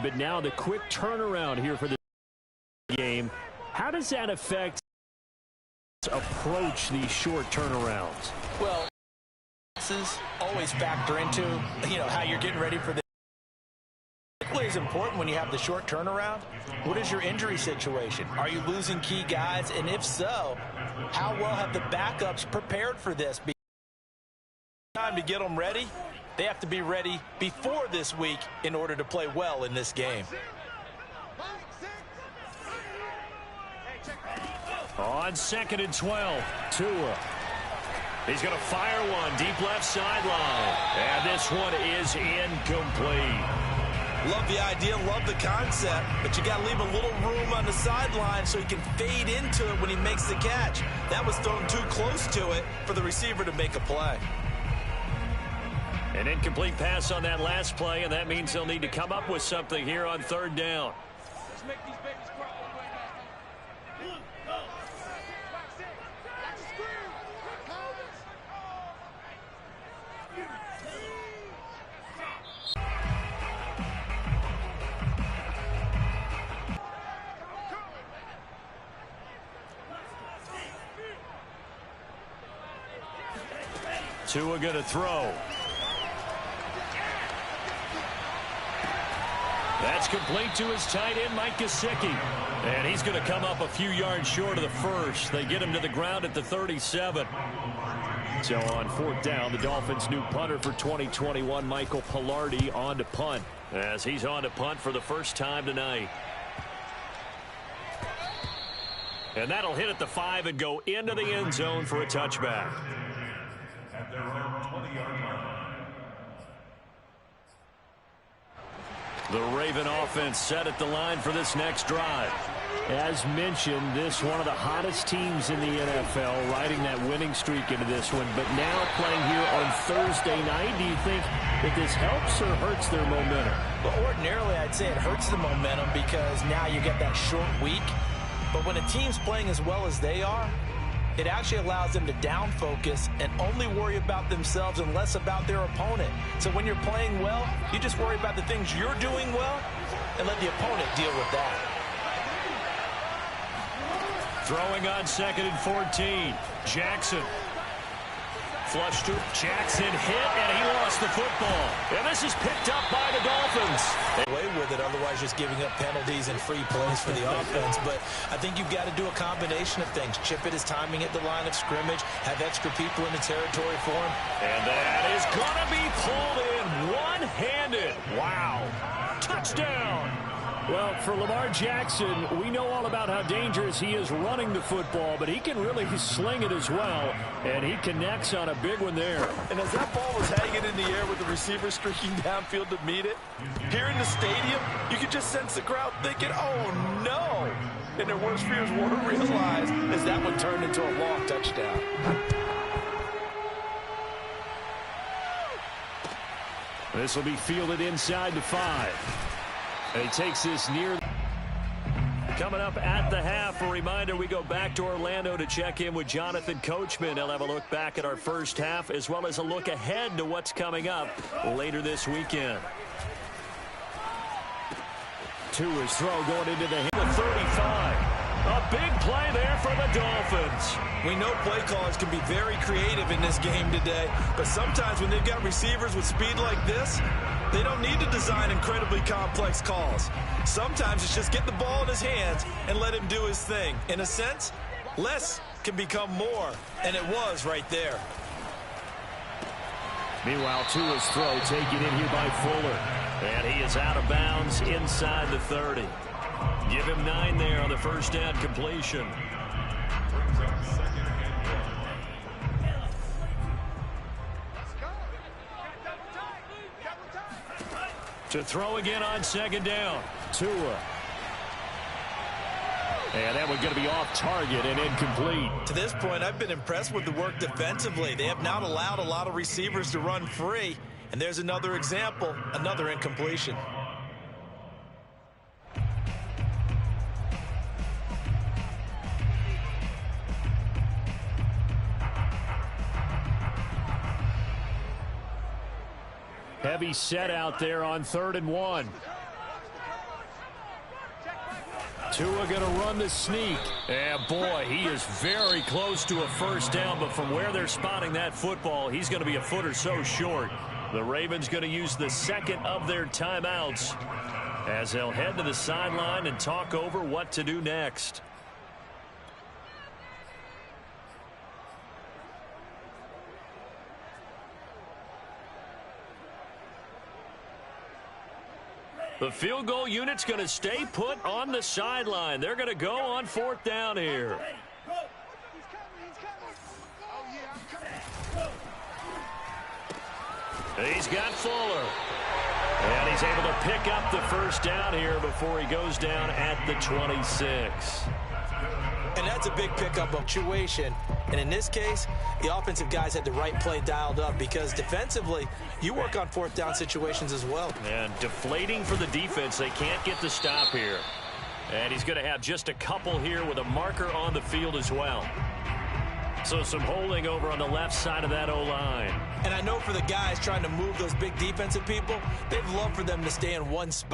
But now the quick turnaround here for the game. How does that affect approach these short turnarounds? Well, this is always factor into, how you're getting ready for the equally as important when you have the short turnaround. What is your injury situation? Are you losing key guys? And if so, how well have the backups prepared for this? Time to get them ready. They have to be ready before this week in order to play well in this game. On 2nd and 12, Tua. He's going to fire one deep left sideline. And this one is incomplete. Love the idea, love the concept, but you got to leave a little room on the sideline so he can fade into it when he makes the catch. That was thrown too close to it for the receiver to make a play. An incomplete pass on that last play, and that means they'll need to come up with something here on 3rd down. Let's make these babies cry. Tua going to throw. That's complete to his tight end, Mike Gesicki. And he's going to come up a few yards short of the first. They get him to the ground at the 37. So on 4th down, the Dolphins' new punter for 2021, Michael Palardy, on to punt. As he's on to punt for the first time tonight. And that'll hit at the 5 and go into the end zone for a touchback. At their own 20-yard line. The Raven offense set at the line for this next drive. As mentioned, this one of the hottest teams in the NFL, riding that winning streak into this one. But now playing here on Thursday night, do you think that this helps or hurts their momentum? Well, ordinarily, I'd say it hurts the momentum because now you get that short week. But when a team's playing as well as they are, it actually allows them to down focus and only worry about themselves and less about their opponent. So when you're playing well, you just worry about the things you're doing well and let the opponent deal with that. Throwing on 2nd and 14. Jackson. Flush to Jackson, hit, and he lost the football. And this is picked up by the Dolphins. Away with it, otherwise just giving up penalties and free plays for the offense. But I think you've got to do a combination of things. Chip it his timing at the line of scrimmage, have extra people in the territory for him. And that is going to be pulled in one-handed. Wow. Touchdown. Well, for Lamar Jackson, we know all about how dangerous he is running the football, but he can really sling it as well, and he connects on a big one there. And as that ball was hanging in the air with the receiver streaking downfield to meet it, here in the stadium, you could just sense the crowd thinking, oh, no. And their worst fears weren't realized as that one turned into a long touchdown. This will be fielded inside the 5. And he takes this near. Coming up at the half, a reminder, we go back to Orlando to check in with Jonathan Coachman. He'll have a look back at our first half as well as a look ahead to what's coming up later this weekend. Tua's throw going into the 35. A big play there for the Dolphins. We know play callers can be very creative in this game today, but sometimes when they've got receivers with speed like this, they don't need to design incredibly complex calls. Sometimes it's just get the ball in his hands and let him do his thing. In a sense, less can become more, and it was right there. Meanwhile, Tua's throw taken in here by Fuller. And he is out of bounds inside the 30. Give him 9 there on the first down completion. To throw again on 2nd down. Tua. And that one's going to be off target and incomplete. To this point, I've been impressed with the work defensively. They have not allowed a lot of receivers to run free. And there's another example, another incompletion. Heavy set out there on 3rd and 1. Tua going to run the sneak. And boy, he is very close to a first down, but from where they're spotting that football, he's going to be a foot or so short. The Ravens going to use the second of their timeouts as they'll head to the sideline and talk over what to do next. The field goal unit's going to stay put on the sideline. They're going to go on fourth down here. He's got Fuller. And he's able to pick up the first down here before he goes down at the 26. And that's a big pickup of situation. And in this case, the offensive guys had the right play dialed up because defensively, you work on fourth down situations as well. And deflating for the defense. They can't get the stop here. And he's going to have just a couple here with a marker on the field as well. So some holding over on the left side of that O-line. And I know for the guys trying to move those big defensive people, they'd love for them to stay in one spot.